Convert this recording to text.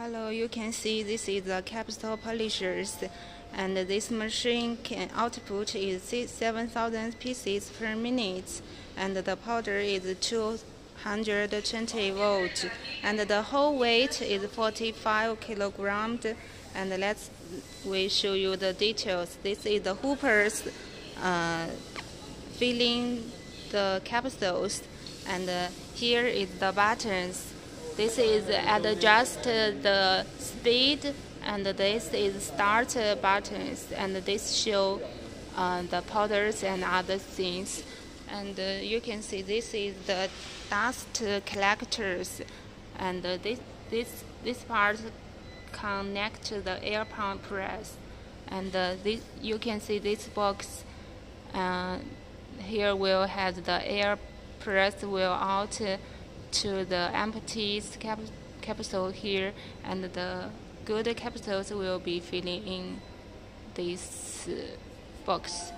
Hello, you can see this is the capsule polishers, and this machine can output is 7,000 pieces per minute, and the powder is 220 volts, and the whole weight is 45 kilograms. And we show you the details. This is the hoopers filling the capsules, and here is the buttons. This is adjust the speed, and this is start buttons, and this show the powders and other things. And you can see this is the dust collectors, and this part connect to the air pump press. And you can see this box here will have the air press will out to the empty capsule here, and the good capsules will be filling in this box.